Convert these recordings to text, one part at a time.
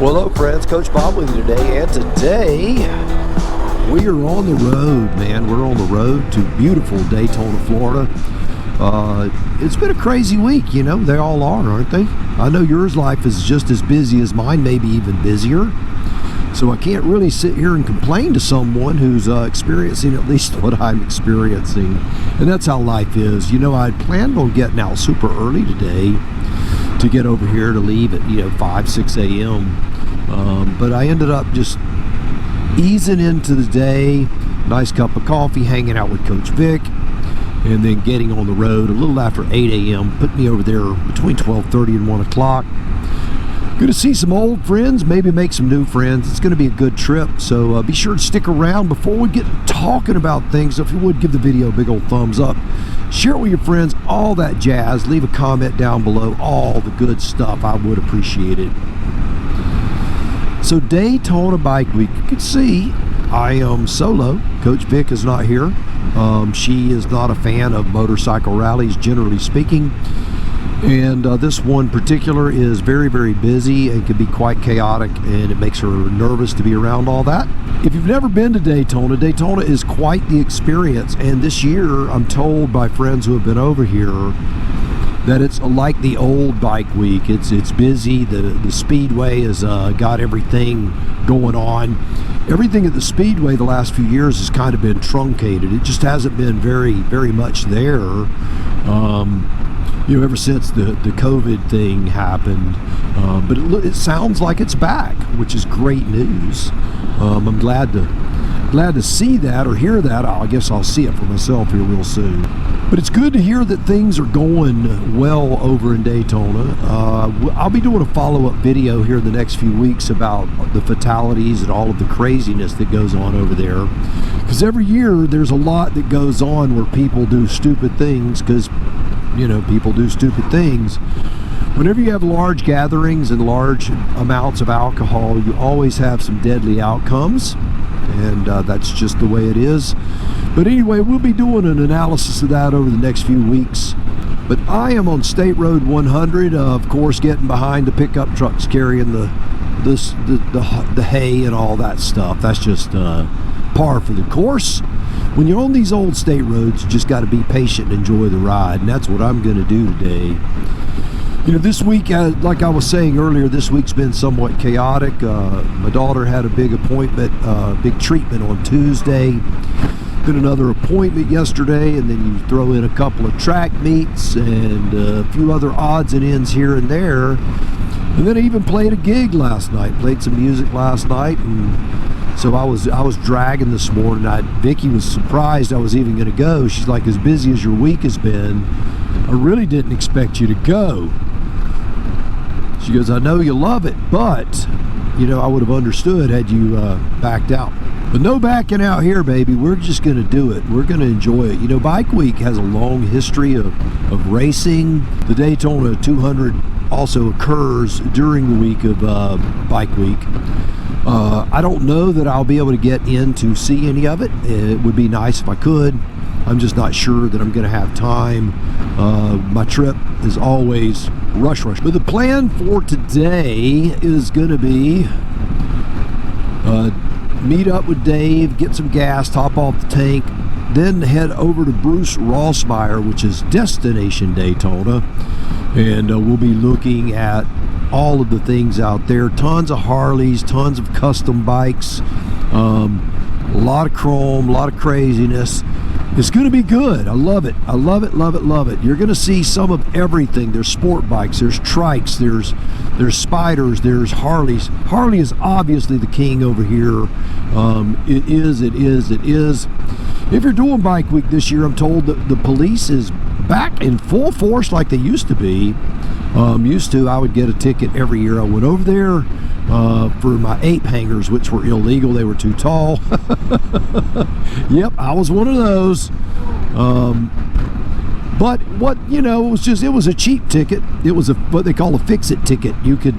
Well, hello friends, Coach Bob with you today, and today we are on the road, man. We're on the road to beautiful Daytona, Florida. It's been a crazy week, you know, they all are, aren't they? I know yours life is just as busy as mine, maybe even busier. So I can't really sit here and complain to someone who's experiencing at least what I'm experiencing. And that's how life is. You know, I planned on getting out super early today to get over here to leave at, 5, 6 a.m. But I ended up just easing into the day, nice cup of coffee, hanging out with Coach Vic, and then getting on the road a little after 8 a.m. Put me over there between 12:30 and 1 o'clock. Going to see some old friends, maybe make some new friends. It's going to be a good trip, so be sure to stick around. Before we get talking about things, if you would, give the video a big old thumbs up. Share it with your friends, all that jazz. Leave a comment down below, all the good stuff. I would appreciate it. So Daytona Bike Week, you can see I am solo. Coach Vic is not here. She is not a fan of motorcycle rallies, generally speaking. And this one particular is very, very busy and can be quite chaotic, and it makes her nervous to be around all that. If you've never been to Daytona, Daytona is quite the experience. And this year, I'm told by friends who have been over here that it's like the old bike week. It's busy. The Speedway has got everything going on. Everything at the Speedway the last few years has kind of been truncated. It just hasn't been very, very much there. Ever since the COVID thing happened, but it sounds like it's back, which is great news. I'm glad to see that or hear that. I guess I'll see it for myself here real soon. But it's good to hear that things are going well over in Daytona. I'll be doing a follow-up video here in the next few weeks about the fatalities and all of the craziness that goes on over there. Because every year there's a lot that goes on where people do stupid things, because people do stupid things. Whenever you have large gatherings and large amounts of alcohol, you always have some deadly outcomes, and that's just the way it is. But anyway, we'll be doing an analysis of that over the next few weeks. But I am on State Road 100, of course, getting behind the pickup trucks carrying the hay and all that stuff. That's just par for the course. When you're on these old state roads, you just got to be patient and enjoy the ride, and that's what I'm going to do today. This week, like I was saying earlier, this week's been somewhat chaotic. My daughter had a big appointment, big treatment on Tuesday, then another appointment yesterday, and then you throw in a couple of track meets and a few other odds and ends here and there. And then I even played a gig last night, played some music last night, and so I was dragging this morning. Vicky was surprised I was even going to go. She's like, as busy as your week has been, I really didn't expect you to go. She goes, I know you love it, but I would have understood had you backed out. But no backing out here, baby. We're just going to do it. We're going to enjoy it. Bike Week has a long history of racing. The Daytona 200 also occurs during the week of Bike Week. I don't know that I'll be able to get in to see any of it. It would be nice if I could. I'm just not sure that I'm going to have time. My trip is always rush. But the plan for today is going to be meet up with Dave, get some gas, top off the tank, then head over to Bruce Rossmeyer, which is Destination Daytona, and we'll be looking at all of the things out there. Tons of Harleys, tons of custom bikes, a lot of chrome, a lot of craziness. It's going to be good. I love it. I love it, love it, love it. You're going to see some of everything. There's sport bikes, there's trikes, there's Spyders, there's Harleys. Harley is obviously the king over here. It is. If you're doing Bike Week this year, I'm told that the police is back in full force like they used to be. I would get a ticket every year I went over there for my ape hangers, which were illegal. They were too tall. Yep, I was one of those. But what, it was a cheap ticket. It was what they call a fix-it ticket. You could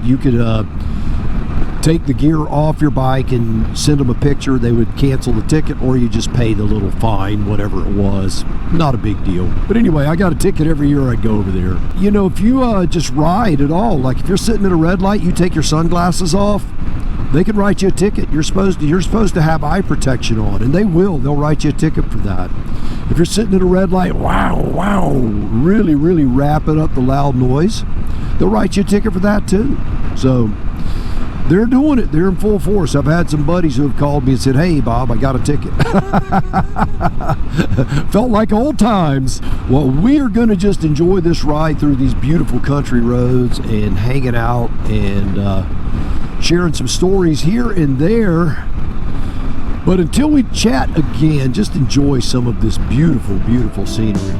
take the gear off your bike and send them a picture. They would cancel the ticket, or you just pay the little fine, whatever it was. Not a big deal. But anyway, I got a ticket every year I'd go over there. You know, if you just ride at all, like if you're sitting at a red light, you take your sunglasses off, they can write you a ticket. You're supposed to have eye protection on, and they will. They'll write you a ticket for that. If you're sitting at a red light, wow, really wrapping up the loud noise, they'll write you a ticket for that too. So they're doing it. They're in full force. I've had some buddies who have called me and said, "Hey, Bob, I got a ticket." Felt like old times. Well, we are going to just enjoy this ride through these beautiful country roads and hanging out and sharing some stories here and there. But until we chat again, just enjoy some of this beautiful scenery.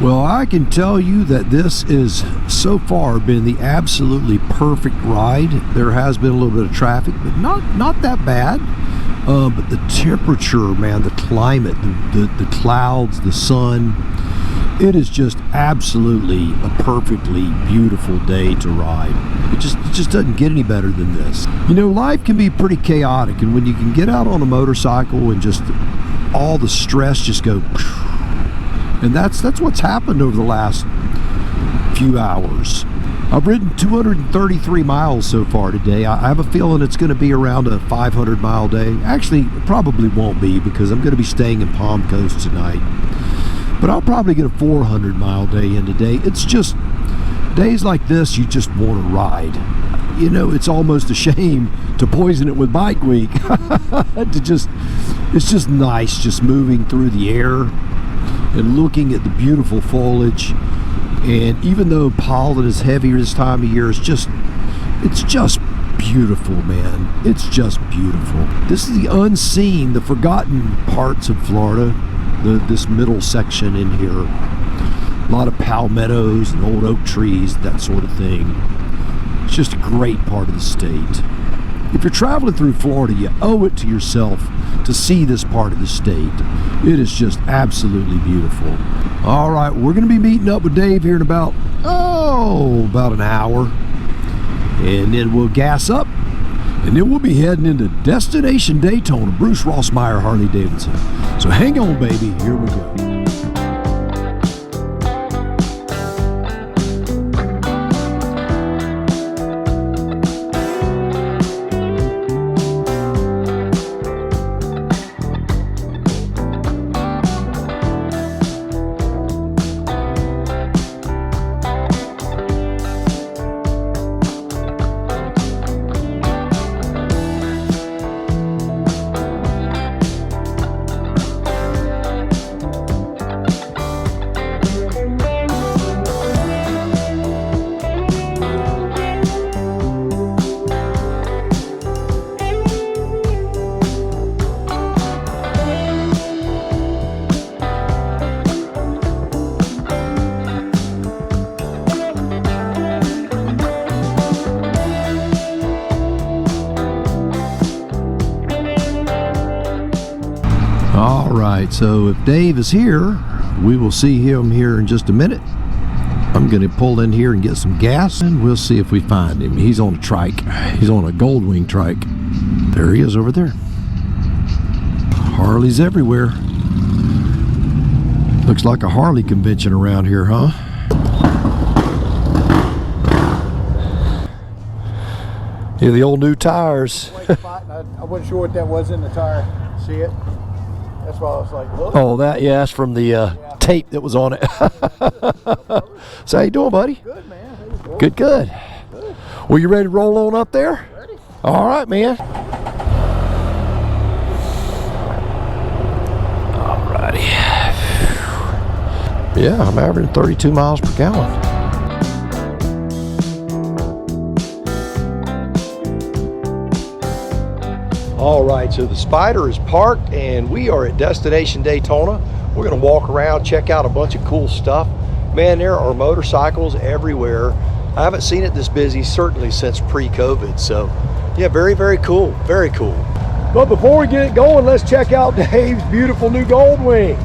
Well, I can tell you that this is so far been the absolutely perfect ride. There has been a little bit of traffic, but not that bad. But the temperature, man, the climate, the clouds, the sun, it is just absolutely a perfectly beautiful day to ride. It just doesn't get any better than this. You know, life can be pretty chaotic, and when you can get out on a motorcycle and just all the stress just go. And that's what's happened over the last few hours. I've ridden 233 miles so far today. I have a feeling it's going to be around a 500-mile day. Actually, it probably won't be, because I'm going to be staying in Palm Coast tonight. But I'll probably get a 400-mile day in today. It's just days like this, you just want to ride. You know, it's almost a shame to poison it with Bike Week. It's just nice just moving through the air and looking at the beautiful foliage. And even though pollen is heavier this time of year, it's just beautiful, man. It's just beautiful. This is the unseen, the forgotten parts of Florida, this middle section in here. A lot of palmettos and old oak trees, that sort of thing. It's just a great part of the state. If you're traveling through Florida, you owe it to yourself to see this part of the state. It is just absolutely beautiful. All right, we're going to be meeting up with Dave here in about an hour. And then we'll gas up. And then we'll be heading into Destination Daytona, Bruce Rossmeyer Harley Davidson. So hang on, baby. Here we go. All right, so if Dave is here, we will see him here in just a minute. I'm going to pull in here and get some gas, and we'll see if we find him. He's on a trike. He's on a Goldwing trike. There he is over there. Harleys everywhere. Looks like a Harley convention around here, huh? Yeah, the old new tires. I wasn't sure what that was in the tire. See it? That's why I was like, look. Oh, that's from the tape that was on it. So how you doing, buddy? Good, man. How you doing? Good. Good. Well, you ready to roll on up there? Ready. All right, man. All righty. Yeah, I'm averaging 32 miles per gallon. All right, so the Spyder is parked and we are at Destination Daytona. We're gonna walk around, check out a bunch of cool stuff. Man, there are motorcycles everywhere. I haven't seen it this busy certainly since pre-COVID. So yeah, very, very cool, very cool. But before we get it going, let's check out Dave's beautiful new Goldwing.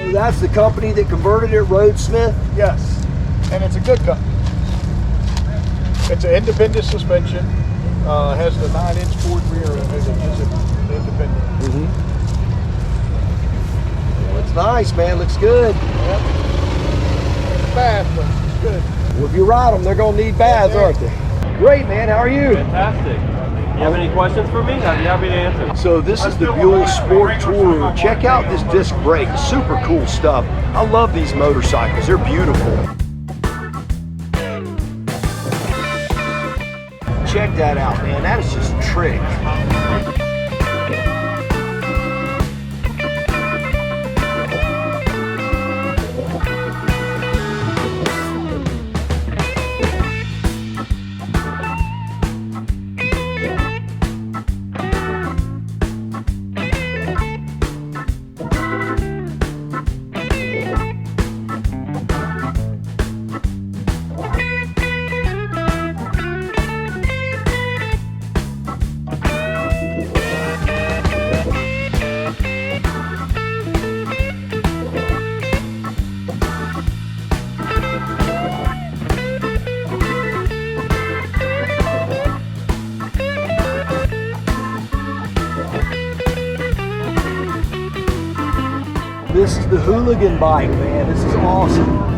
So that's the company that converted it, Roadsmith? Yes, and it's a good company. It's an independent suspension. Has the 9-inch forward rear is independent. Well, it's nice, man. Looks good. Yep. It's fast, but it's good. Well, if you ride them, they're going to need baths, aren't they? Great, man. How are you? Fantastic. You have any questions for me? I'd be happy to answer. So this is the Buell Sport Tourer. Check out this disc brake. Super cool stuff. I love these motorcycles. They're beautiful. Check that out, man. That is just a trick. This is the hooligan bike, man. This is awesome.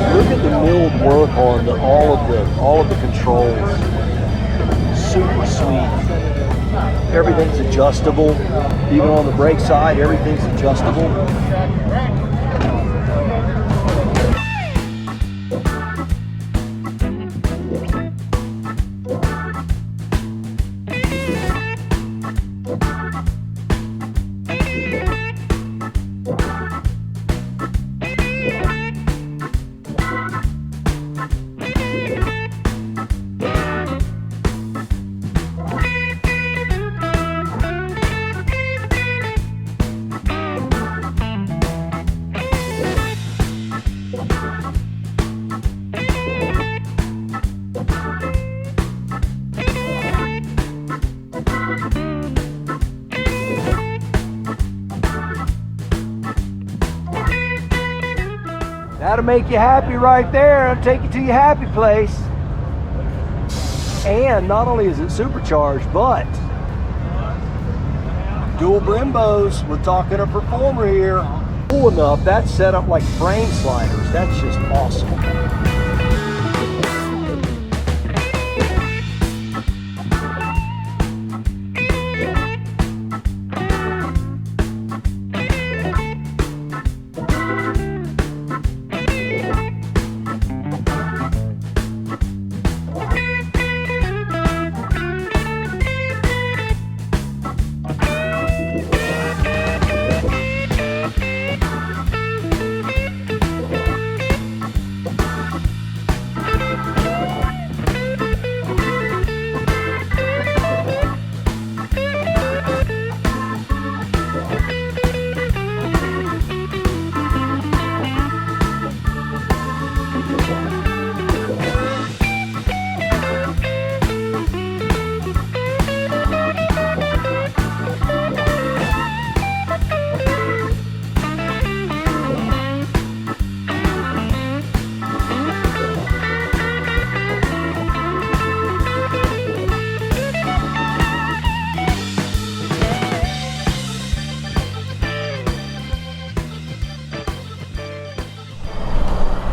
Look at the milled work on all of the controls. Super sweet. Everything's adjustable. Even on the brake side, everything's adjustable. That'll make you happy right there. It'll take you to your happy place. And not only is it supercharged, but dual Brembos. We're talking a performer here. Cool enough, that's set up like frame sliders. That's just awesome.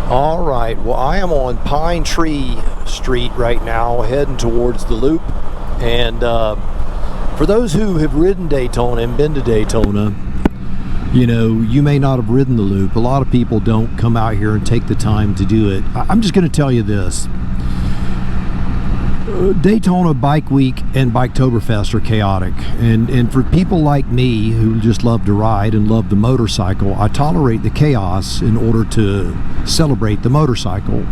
All right, well, I am on Pine Tree Street right now, heading towards the loop. And for those who have ridden Daytona and been to Daytona, you know, you may not have ridden the loop. A lot of people don't come out here and take the time to do it. I'm just going to tell you this. Daytona Bike Week and Biketoberfest are chaotic, and for people like me who just love to ride and love the motorcycle, I tolerate the chaos in order to celebrate the motorcycle.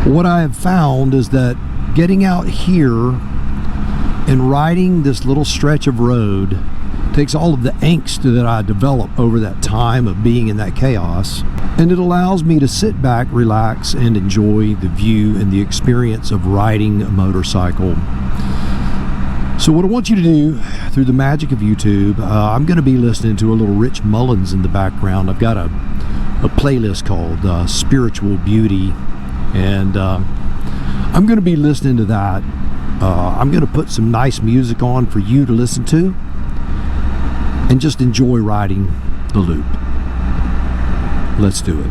What I have found is that getting out here and riding this little stretch of road takes all of the angst that I develop over that time of being in that chaos, and it allows me to sit back, relax, and enjoy the view and the experience of riding a motorcycle. So what I want you to do, through the magic of YouTube, I'm going to be listening to a little Rich Mullins in the background. I've got a playlist called Spiritual Beauty, and I'm going to be listening to that. I'm going to put some nice music on for you to listen to and just enjoy riding the loop. Let's do it.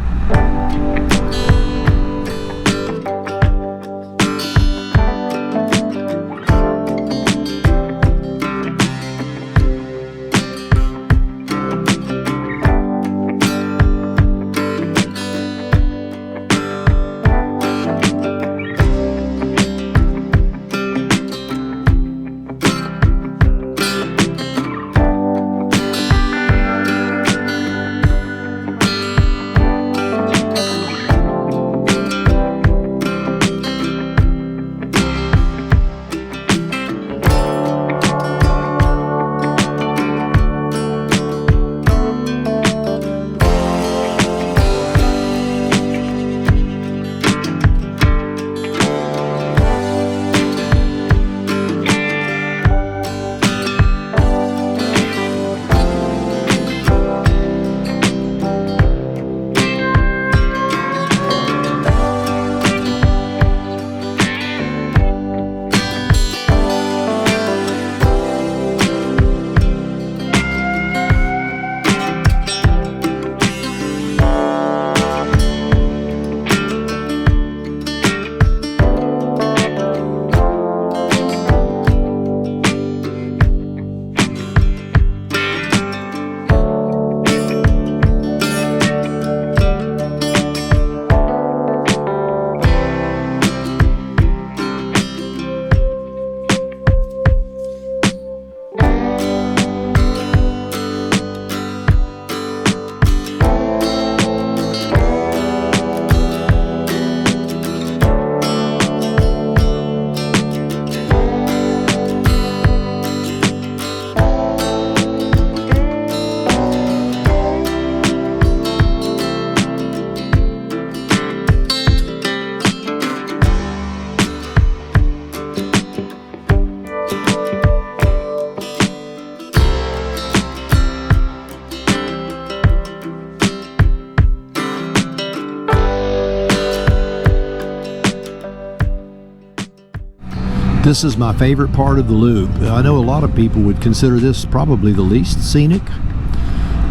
This is my favorite part of the loop. I know a lot of people would consider this probably the least scenic.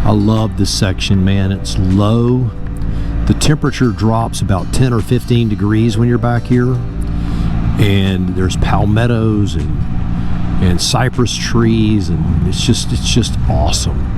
I love this section, man. It's low. The temperature drops about 10 or 15 degrees when you're back here. And there's palmettos and cypress trees, and it's just awesome.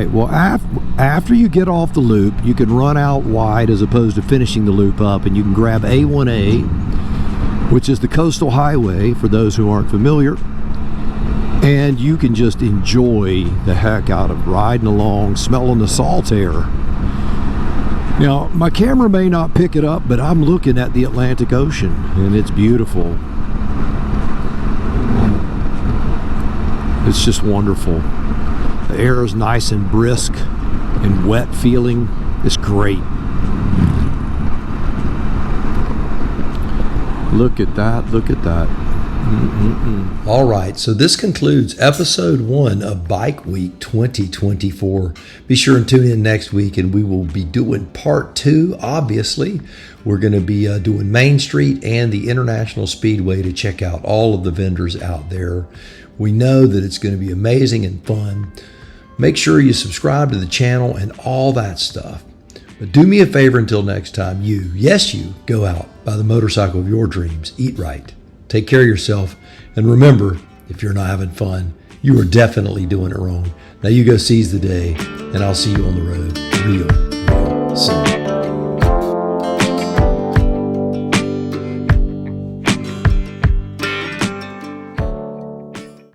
right. Well, after you get off the loop, you can run out wide as opposed to finishing the loop up, and you can grab A1A, which is the coastal highway for those who aren't familiar, and you can just enjoy the heck out of riding along, smelling the salt air. Now, my camera may not pick it up, but I'm looking at the Atlantic Ocean, and it's beautiful. It's just wonderful. The air is nice and brisk and wet feeling. It's great. Look at that, look at that. All right, so this concludes episode 1 of Bike Week 2024. Be sure and tune in next week, and we will be doing part 2, obviously. We're going to be doing Main Street and the International Speedway to check out all of the vendors out there. We know that it's going to be amazing and fun. Make sure you subscribe to the channel and all that stuff. But do me a favor until next time. You, yes you, go out, buy the motorcycle of your dreams, eat right, take care of yourself, and remember, if you're not having fun, you are definitely doing it wrong. Now you go seize the day, and I'll see you on the road. Real.